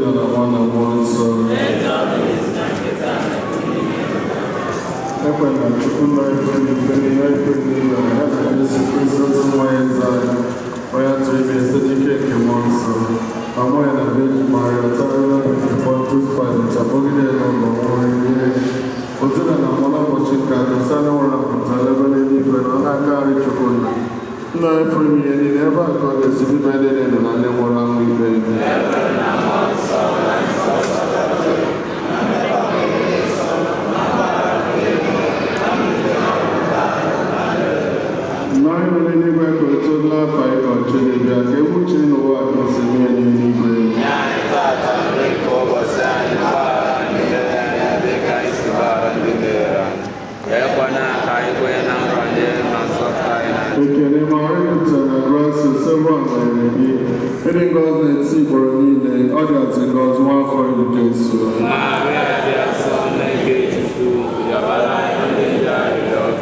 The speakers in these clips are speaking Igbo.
nna na nwa na mmụọ nsọ. Ekwela Chukwu nọ ekwe n'ikpe n'ihe ekwe n'ụlọ ya na Jesu Kristi otu nwa ya eze anyị, onye tụrụ ime site n'ike nke mmụọ nsọ. Amụghị na Virgin Maria, ọtarịla nke Pontius Pilate, chapụgide n'ụlọ nwụrụ ihe. Ozira na mmanụ ụbọchị nke atọ si anya nwụrụ apụta ebe n'eluigwe na ọha aka nri Chukwu nna. Nna anyị pụrụ ime ihe niile ebe a ka ọ ga-esi bibe ndị na-edo na ndị nwụrụ anwụ ikpe. Anyị nọ n'eluigwe ka otu n'afọ anyị ka Chebe bịa ka egbuchi n'ụwa ka o si nye n'eluigwe. Ekele mara ịpụta na Grace sebe amara gị, ịdị ngọzi na-eti igboro niile, ọ ga-atị ngọzi nwa afọ ilu Jesu.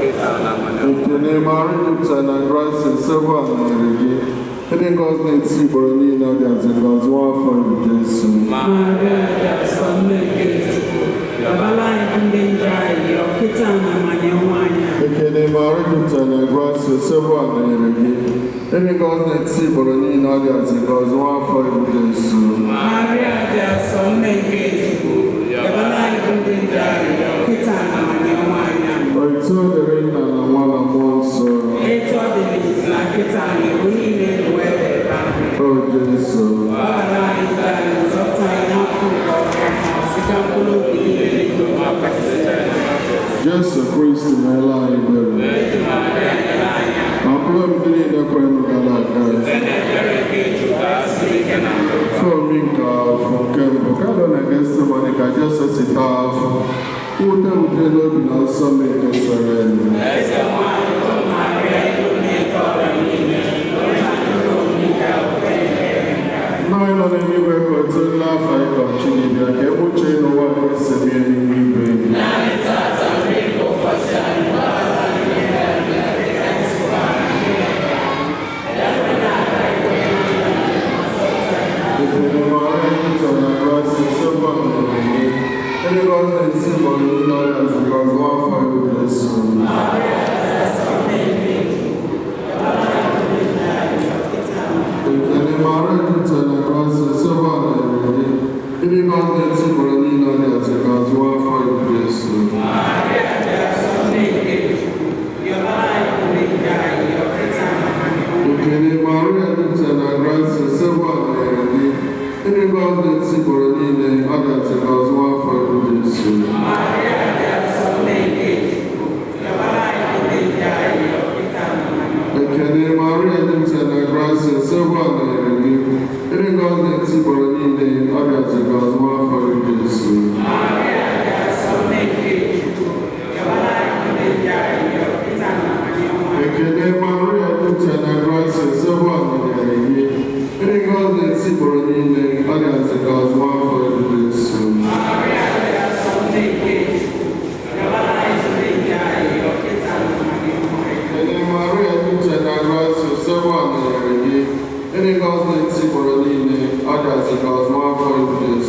Ekele mara ịpụta na Grace sebe amara gị, ịdị ngọzi na-eti igboro niile, ọ ga-atị ngọzi nwa afọ ilu Jesu. Ekele mara ịpụta na Grace sebe amara gị, ịdị ngọzi na-eti igboro niile, ọ ga-atị ngọzi nwa afọ ilu Jesu. Otu ọ dịrị nna na nwa na mmụọ nsọ. O Jesu. Jesu Kristi meela anyị ebere. Ma mkpụrụ obi niile kwerenụ gara aga. Fomi nke afọ nke mbụ kadọ na testimony ka Jesu si taa afọ. Ute n'obi na nsọ m ekesara elu. Anyị nọ n'eluigwe ka otu n'afọ anyị ka Chineke ka egbuche n'ụwa ka esi bie n'eluigwe. Ekele mara ịpụta na Grace sebe amara gị, ịdị ngọzi na-eti igboro niile, ọ ga-atị ngọzi nwa afọ ilu Jesu. Ekele mara ịpụta na Grace sebe amara gị, ịdị ngọzi na-eti igboro niile, ọ ga-atị ngọzi nwa afọ ilu Jesu. Ekele mara ịpụta na Grace sebe amara gị, ịdị ngọzi na-eti igboro niile, ọ ga-atị ngọzi nwa afọ ilu Jesu. Ekele mara ịpụta na Grace sebe amara gị, ịdị ngọzi na-eti igboro niile, ọ ga-atị ngọzi nwa afọ ilu Jesu. Ekele mara ịpụta na Grace sebe amara gị, ịdị ngọzi na-eti igboro niile, ọ ga-atị ngọzi nwa afọ ilu Jesu. Ekele mara ịpụta na Grace sebe amara gị, ịdị ngọzi na-eti igboro niile, ọ ga-atị ngọzi nwa afọ ilu Jesu.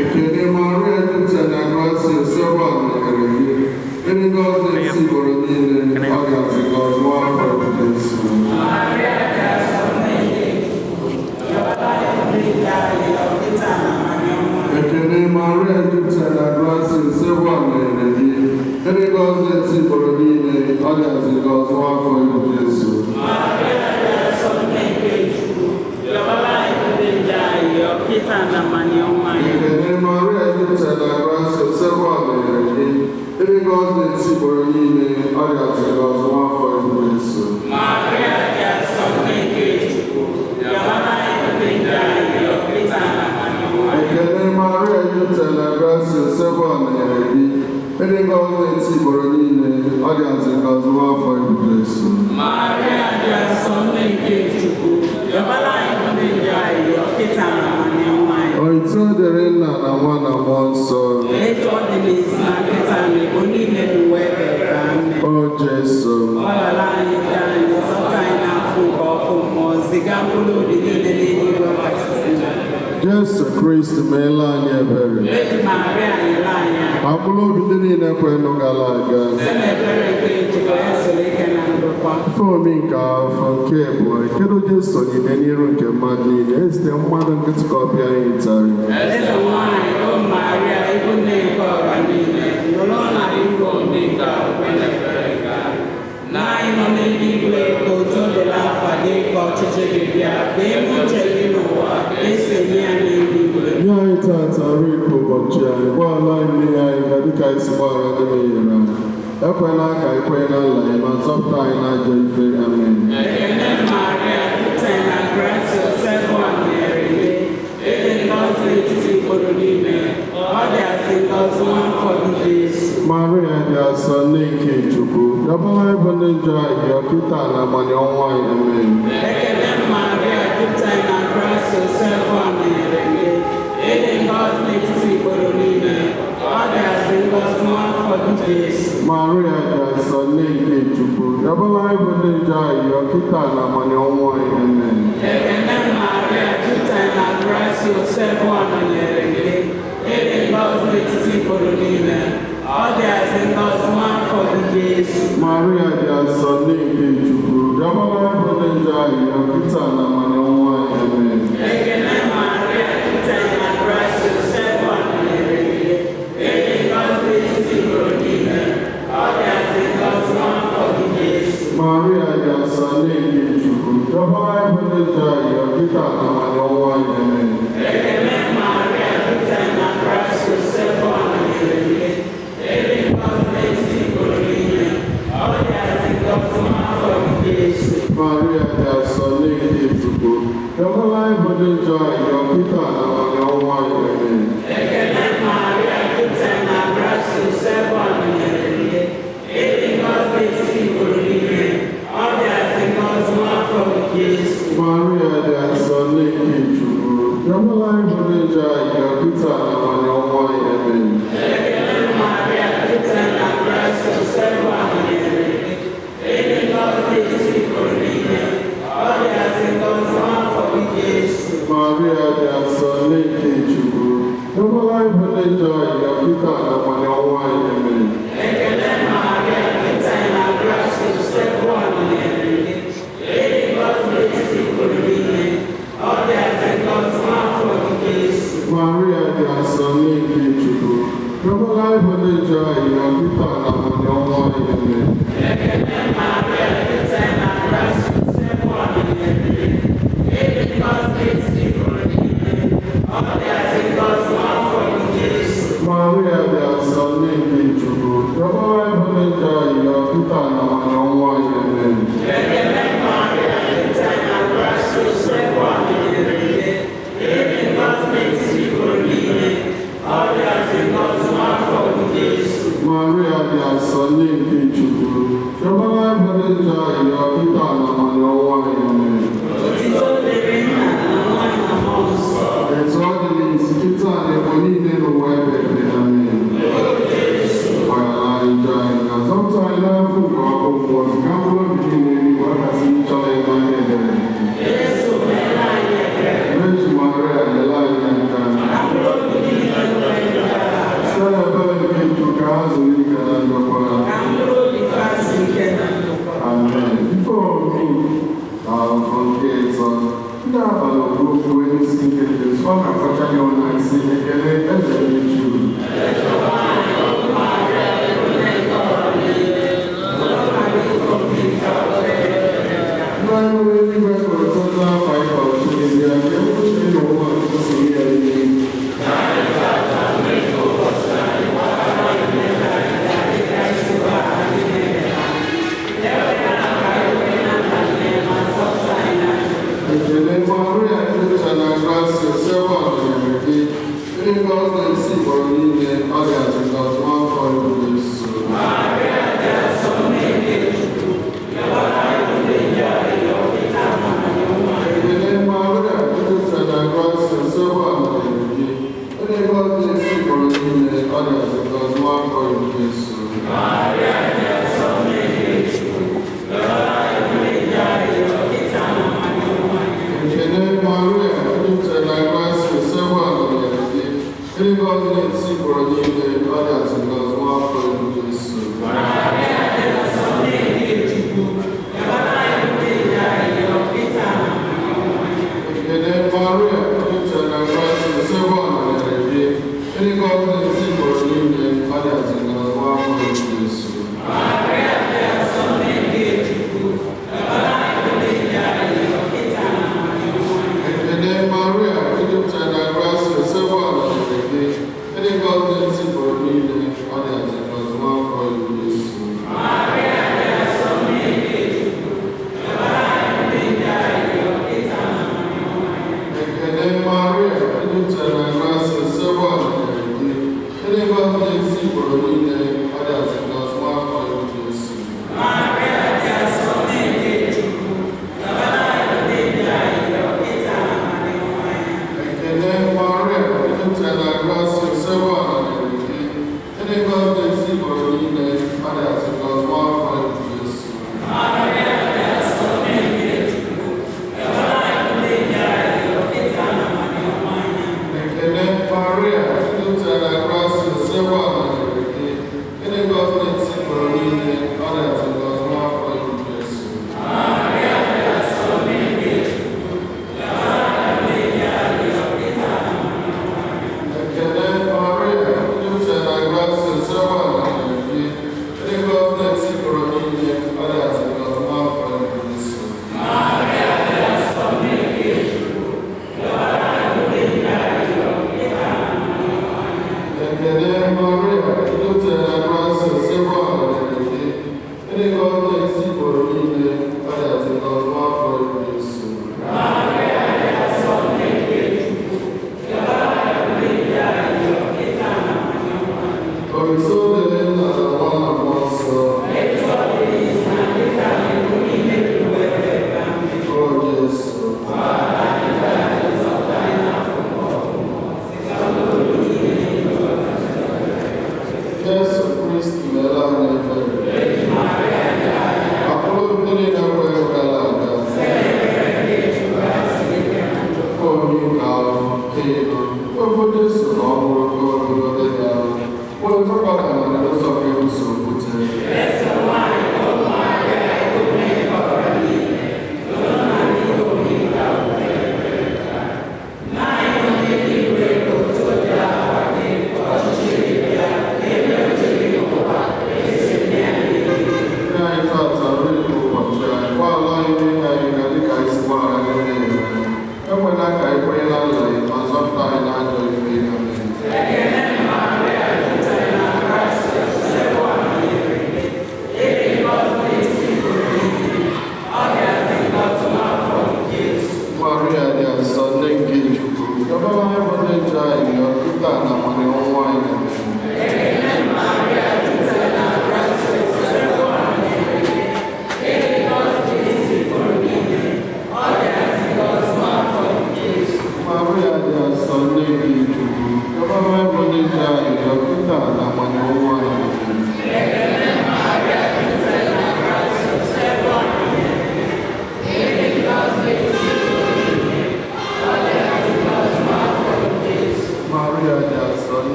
Ekele mara ịpụta na Grace sebe amara gị, ịdị ngọzi na-eti igboro niile, ọ ga-atị ngọzi nwa afọ ilu Jesu. Ekele mara ịpụta na Grace sebe amara gị, ịdị ngọzi na-eti igboro niile, ọ ga-atị ngọzi nwa afọ ilu Jesu. Ekele mara ịpụta na Grace sebe amara gị, ịdị ngọzi na-eti igboro niile, ọ ga-atị ngọzi nwa afọ ilu Jesu. Ekele mara ịpụta na Grace sebe amara gị, ịdị ngọzi na-eti igboro niile, ọ ga-atị ngọzi nwa afọ ilu Jesu. Otu ọ dịrị nna na nwa na mmụọ nsọ. O Jesu. Jesu Kristi meela anyị ebere. Mkpụrụ obi ndị niile kwenụ gara aga. Ife omi nke afọ nke abụọ kedu Jesu nyere n'iru nke mmadụ niile ezite mmadụ nkịtị ka ọ bịa anyị ntari. Anyị nọ n'eluigwe ka otu dịla afa gị ka ọchịchị gị bịa ka eme uche gị n'ụwa ka esi eme ya n'eluigwe. Nye anyị tata nri nke ụbọchị anyị, gbaghara anyị mmehie anyị ka dịka anyị si gbaghara ndị mehiere anyị. Ekwela ka anyị kwenye na nla anyị ma zọpụta anyị n'ajọ ife. Amen. Ekele Maria, jupụtara na gracia, Sephora nyere gị, ịdị ngọzi n'etiti mkpụrụ niile, ọ dị asị ngọzi n'afọ gị Jesu. Maria dị asọ nne nke Chukwu, rịọbara anyị bụ ndị njọ anyị ọkịta na agbanye ọnwa anyị. Amen. Ekele Maria, jupụtara na gracia, Sephora nyere gị, ịdị ngọzi n'etiti mkpụrụ niile, ọ dị asị ngọzi n'afọ gị Jesu. Maria dị asọ nne nke Chukwu, rịọbara anyị bụ ndị njọ anyị ọkịta na agbanye ọnwa anyị. Amen. Ekele Maria, jupụtara na gracia, Sephora nyere gị, ịdị ngọzi n'etiti mkpụrụ niile, ọ dị asị ngọzi n'afọ gị Jesu. Maria dị asọ nne nke Chukwu, rịọbara anyị bụ ndị njọ anyị ọkịta na agbanye ọnwa anyị. Amen. Ekele Maria, jupụtara na gracia, Sephora nyere gị, ịdị ngọzi n'etiti mkpụrụ niile, ọ dị asị ngọzi n'afọ gị Jesu. Maria dị asọ nne nke Chukwu, rịọbara anyị bụ ndị njọ anyị ọkịta na agbanye ọnwa anyị. Amen. Ekele Maria, jupụtara na gracia, Sephora nyere gị, ịdị ngọzi n'etiti mkpụrụ niile, ọ dị asị ngọzi n'afọ gị Jesu. Maria dị asọ nne nke Chukwu, rịọbara anyị bụ ndị njọ anyị ọkịta na agbanye ọnwa anyị. Amen. Ekele Maria, jupụtara na gracia, Sephora nyere gị, ịdị ngọzi n'etiti mkpụrụ niile, ọ dị asị ngọzi n'afọ gị Jesu. Maria dị asọ nne nke Chukwu, rịọbara anyị bụ ndị njọ anyị ọkịta na agbanye ọnwa anyị. Amen. Ekele Maria, jupụtara na gracia, Sephora nyere gị, ịdị ngọzi n'etiti mkpụrụ niile, ọ dị asị ngọzi n'afọ gị Jesu. Maria dị asọ nne nke Chukwu, rịọbara anyị bụ ndị njọ anyị ọkịta na agbanye ọnwa anyị. Amen. Ekele Maria, jupụtara na gracia, Sephora nyere gị, ịdị ngọzi n'etiti mkpụrụ niile, ọ dị asị ngọzi n'afọ gị Jesu. Maria dị asọ nne nke Chukwu, rịọbara anyị bụ ndị njọ anyị ọkịta na agbanye ọnwa anyị. Amen. Ekele Maria, jupụtara na gracia, Sephora nyere gị, ịdị ngọzi n'etiti mkpụrụ niile, ọ dị asị ngọzi n'afọ gị Jesu. Maria dị asọ nne nke Chukwu, rịọbara anyị bụ ndị njọ anyị ọkịta na agbanye ọnwa anyị. Amen. Ekele Maria, jupụtara na gracia, Sephora nyere gị, ịdị ngọzi n'etiti mkpụrụ niile, ọ dị asị ngọzi n'afọ gị Jesu. Maria dị asọ nne nke Chukwu, rịọbara anyị bụ ndị njọ anyị ọkịta na agbanye ọnwa anyị. Amen. Otito dịrị Nna na Nwa na Mmụọ Nsọ. Etu ọ dị n'isi kịta na ebo niile n'ụwa ebe ebe. Amen. Gbaghara anyị njọ anyị na zọpụta anyị n'afọ nke ọkụ mmụọ ka mkpụrụ obi niile n'igwe akasị nchọrọ ịma ihe ebere. Jesu meela anyị ebere. Virgin Maria nyere anyị aka. Mkpụrụ obi niile nwere ndara. Site n'ebere nke Chukwu ka ha zuru ike na ndokwa. Ka mkpụrụ obi ha si ike na ndokwa. Amen. Ife omi na afọ nke ịtọ ndị abalị bụ okwu isi nke Jesu, ọ na-akọcha ya ọna isi ekele eze n'echi. Ndị nwere eluigwe kọrọ ọtụtụ afọ ịkọ Chineke ya nke mkpuchi n'ụwa si ya ihe. Ekele Maria, jupụtara na gracia, Sephora nyere gị, ịdị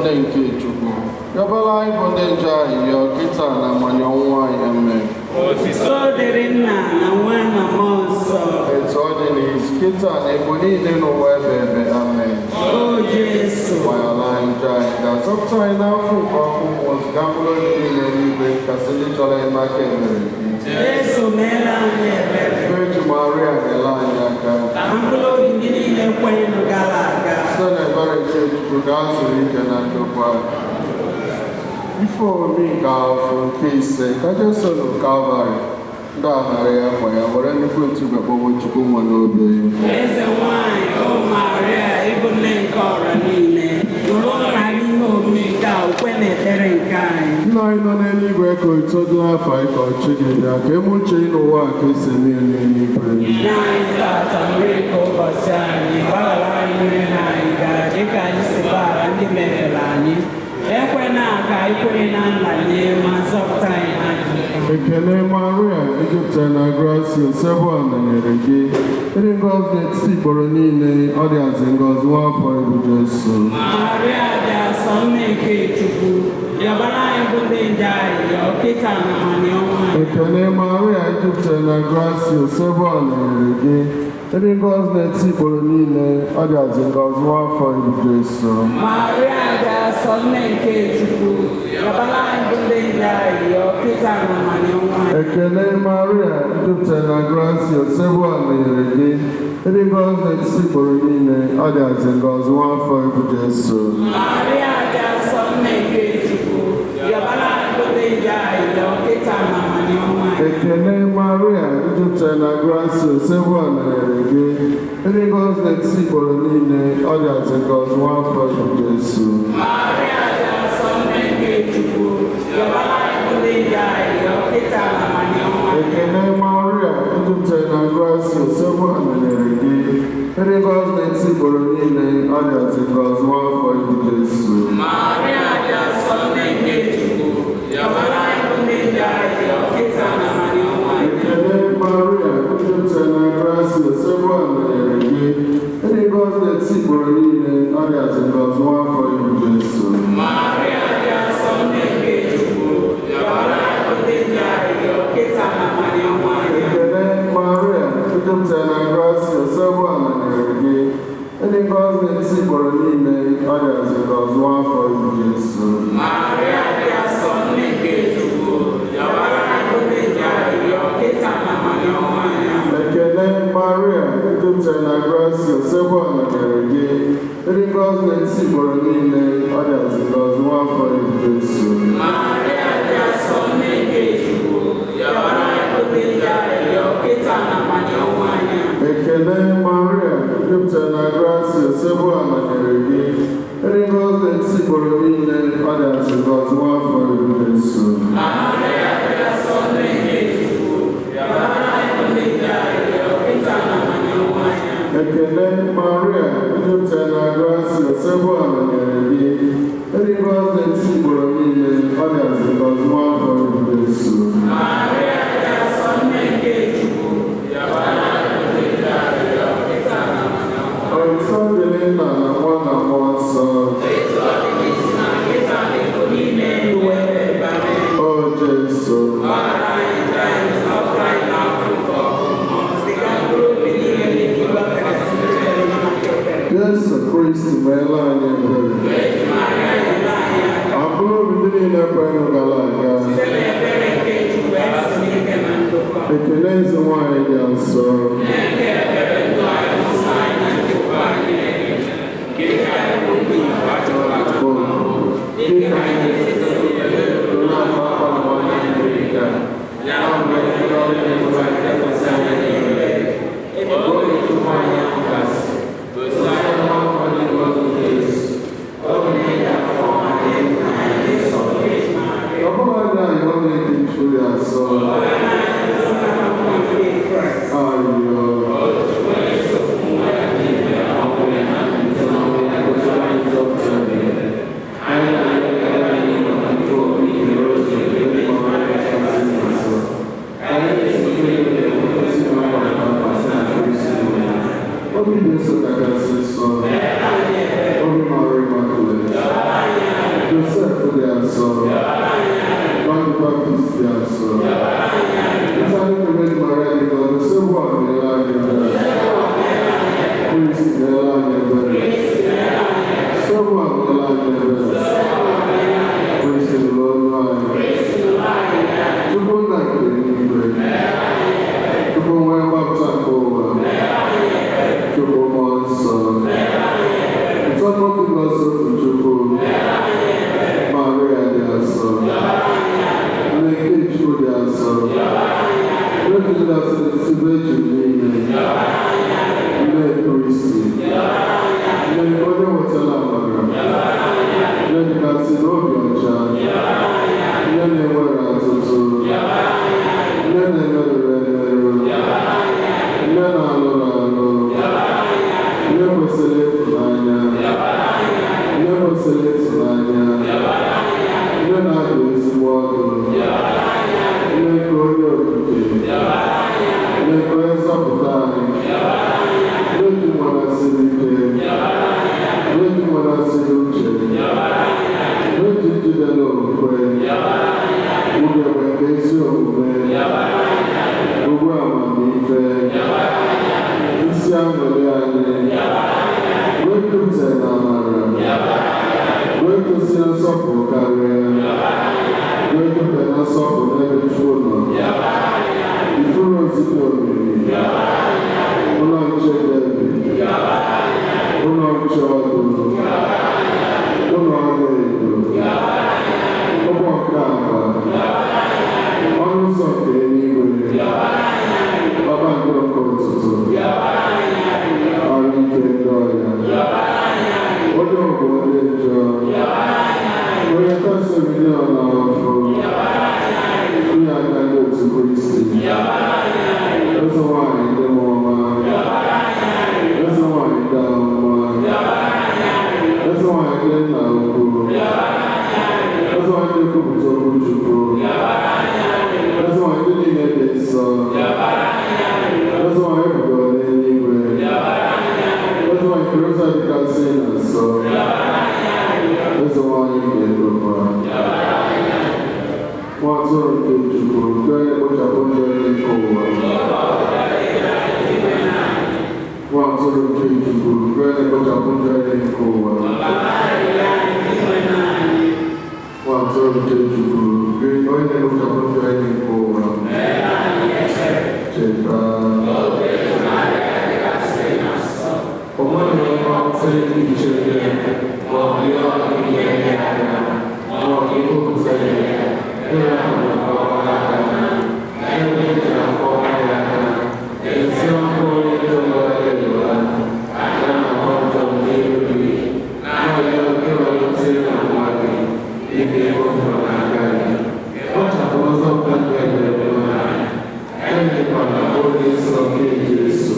nne nke Chukwu, Rịọbara anyị bụ ndị nje ahịhịa kịta na amanye Onweanyị. Amen. Otuto dịrị Nna na Nwa na Mmụọ Nsọ. Etu ọ dị n'isi kịta na igbo niile n'ụwa ebe ebe. Amen. O Jesu, gbaghara anyị njọ anyị, ga-azọpụta anyị n'afọ nke ọkụ mmụọ ziga mkpụrụ obi niile n'igwe kasị ndị chọrọ enyemaka ebere gị. Jesu meela anyị ebere. Eji Maria nyere anyị aka. Ka mkpụrụ obi ndị niile kwenyere gara aga. Site n'ebere nke Chukwu gaa zuru ike na ndokwa. Ife omi nke afọ nke ise ka Jesu nọ Kalvarị, ndị aghara ya kwa ya were nnukwu otu bekpọgbo Chukwu nwe n'obe. Eze nwanyị, o Maria, ịbụ nne nke ọra niile, nụrụ nna gị ihe omi nke a ukwe na ekpere nke anyị. Nna anyị nọ n'eluigwe, ka otuto dị n'afọ anyị, ka ọchị gị bịa, ka eme uche ị n'ụwa ka esi eme ya n'eluigwe. Nye anyị tata nri nke ụbọchị anyị, gbaghara anyị mmehie anyị gaa dịka anyị si gbaghara ndị mehiere anyị. Ekwena ka anyị kwere na nranye, ma zọpụta anyị n'aka. Ekele Maria, ejupụtara na gracia, Chebe nọnyere gị. Ịdị ngọzi n'etiti ikporo niile, ọ dị azị ngọzi nwa afọ ibu Jesu. Maria dị asọ, nne nke Chukwu, rịọbara anyị bụ ndị nje ahịhịa kịta na amanye ọnwa. Ekele Maria, ejupụtara na gracia, Chebe nọnyere gị. Ịdị ngọzi n'etiti ikporo niile, ọ dị azị ngọzi nwa afọ ibu Jesu. Maria dị asọ, nne nke Chukwu, rịọbara anyị bụ ndị nje ahịhịa kịta na amanye ọnwa. Ekele Maria, ejupụtara na gracia, Chebe nọnyere gị. Ịdị ngọzi n'etiti ikporo niile, ọ dị azị ngọzi nwa afọ ibu Jesu. Maria dị asọ, nne nke Chukwu, rịọbara anyị bụ ndị nje ahịhịa kịta na amanye ọnwa. Ekele Maria, ejupụtara na gracia, Chebe nọnyere gị. Ịdị ngọzi n'etiti ikporo niile, ọ dị azị ngọzi nwa afọ ibu Jesu. Maria dị asọ, nne nke Chukwu, rịọbara anyị bụ ndị nje ahịhịa kịta na amanye ọnwa. Ekele Maria, ejupụtara na gracia, Chebe nọnyere gị. Ịdị ngọzi n'etiti ikporo niile, ọ dị azị ngọzi nwa afọ ibu Jesu. Maria dị asọ, nne nke Chukwu, rịọbara anyị bụ ndị nje ahịhịa kịta na amanye ọnwa. Ekele Maria, ejupụtara na gracia, Chebe nọnyere gị. Ịdị ngọzi n'etiti ikporo niile, ọ dị azị ngọzi nwa afọ ibu Jesu. Maria dị asọ, nne nke Chukwu, rịọbara anyị bụ ndị nje ahịhịa kịta na amanye ọnwa. Ekele Maria, ejupụtara na gracia, Chebe nọnyere gị. Ịdị ngọzi n'etiti ikporo niile, ọ dị azị ngọzi nwa afọ ibu Jesu. Maria dị asọ, nne nke Chukwu, rịọbara anyị bụ ndị nje ahịhịa kịta na amanye ọnwa. Ekele Maria, ejupụtara na gracia, Chebe nọnyere gị. Ịdị ngọzi n'etiti ikporo niile, ọ dị azị ngọzi nwa afọ ibu Jesu. Maria dị asọ, nne nke Chukwu, rịọbara anyị bụ ndị nje ahịhịa kịta na amanye ọnwa. Ekele Maria, ejupụtara na gracia, Chebe nọnyere gị. Ịdị ngọzi n'etiti ikporo niile, ọ dị azị ngọzi nwa afọ ibu Jesu. Maria dị asọ, nne nke Chukwu, rịọbara anyị bụ ndị nje ahịhịa kịta na amanye ọnwa. Ekele Maria, ejupụtara na gracia, Chebe nọnyere gị. Ịdị ngọzi n'etiti ikporo niile, ọ dị azị ngọzi nwa afọ ibu Jesu. Maria dị asọ, nne nke Chukwu, rịọbara anyị bụ ndị nje ahịhịa kịta na amanye ọnwa. Ọrịsa dịrị Nna na Nwa na Mmụọ Nsọ. Etu ọ dị n'isi na kịta na ego niile were ebere. O Jesu, Gbaghara anyị njọ anyị, zọpụta anyị n'afọ nke ọkụ mmụọ, ziga mkpụrụ obi niile n'ike ịgbakasị nchere na maka ekpere. Jesu Kristi meela anyị ebere. Eji Maria nyere anyị aka. Mkpụrụ obi ndị niile kwenyere gara aga. Site n'ekpere nke Chukwu esi n'ike na ndokwa. Ekele ezi nwanyị dị nsọ. Na-eke ekpere ndụ anyị, nsọ anyị na nchekwa anyị na-enye. Dịka anyị bụ ndị Igbo achọrọ achọrọ ọhụrụ. Dịka anyị na-esite n'ebe na-akọ akwa na ọnya Amerika. Ya mere ndị ọrụ na-enweta ndekwasị anya niile. Oge Chukwu anyị ahụgasị. Gosi anyị n'afọ ndị ọzọ Jesu. Ọ bụ n'ihi afọ anyị na anyị na-eso Jesu Maria. Ọ bụghị anyị anyị ọ na-edi nchu ya asọ. Ayọ. Obi na-eso kakasị nsọ. Obi mara ịmakụle. atụrụ nke Chukwu, nke onye kpochapụ njọ nke ụwa. Nwa atụrụ nke Chukwu, nke onye kpochapụ njọ nke ụwa. Nwa atụrụ nke Chukwu, nke onye kpochapụ njọ nke ụwa. Chebe. Onweanyị ọtụ Chebe, ma ọ bụ ya ihe ya, ma ọ bụ ihe okwute ya, ihe ahụ na-akọwa aka, ebe eji akọwa ya aka, ezi ọkụ onye jọrọ edola, ya na ọjọọ na-emebi, na-arịọ ịrọlite na mmadụ, ike ụzọ n'aka ya. Ọ chapụ ọzọ mmadụ ebere n'anya, emekwala onye nsọ nke Jesu.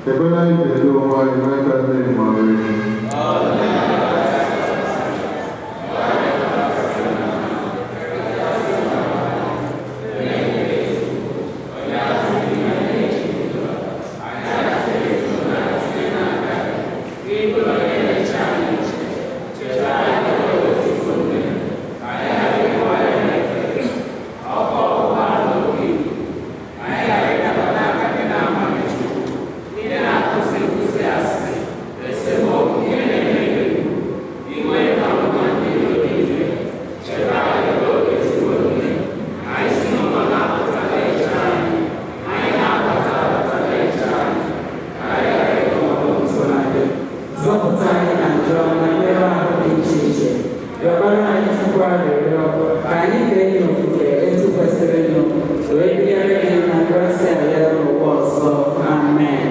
Ekpere anyị ga-edo onwe anyị n'aka nne Maria. Rịọbara anyị Chukwu arịrịọ ka anyị ga-enye ofufe etu kwesịrị nụ wee bịara gị na grasị ya n'ụwa ọzọ. Amen.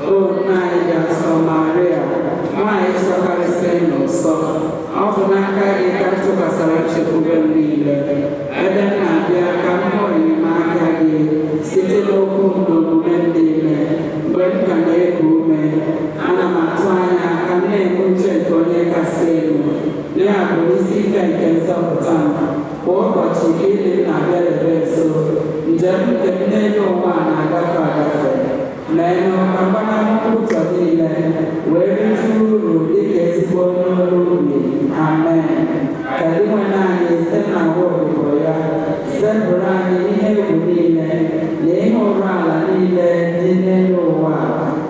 O Nne anyị dị Asọ Maria, nwanyị sọkarịsịrị n'ụsọ, ọ bụ n'aka gị ka m tụkwasịrị nchekwube m niile. Ebe m na-abịa ka m hụ enyemaka gị site n'okwu m na omume m niile. Mgbe m ka na-eku ume, ana m atụ anya ka m na-enwe uche nke onye kasị elu. Ya bụ isi ike nke nzọpụta m kwa ụbọchị ka ịdị na-abịarebe nso. Njem nke m n'elu ụwa na-agafe agafe. Leenụ ka mgbanamụkwụ ụzọ niile wee rite uru dịka ezigbo onye ọrụ ubi. Amen. Ka dị nwere anyị site na ahụ obibo ya zebụrụ anyị ihe egwu niile na ihe ụrụ ala niile dị n'elu ụwa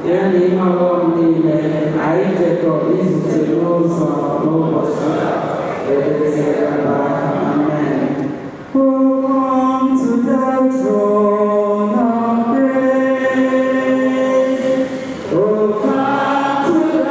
ya na ihe ọghọm niile anyị jekọ izute n'ụzọ n'ụbọchị. Amen. Who come to the throne of grace? Oh, come to the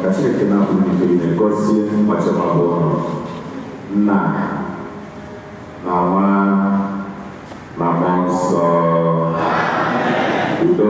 ka Chineke na-apụghị niile gọzie mgbachimabụ ụlọ Nna na Nwa na Mmụọ Nsọ. Udo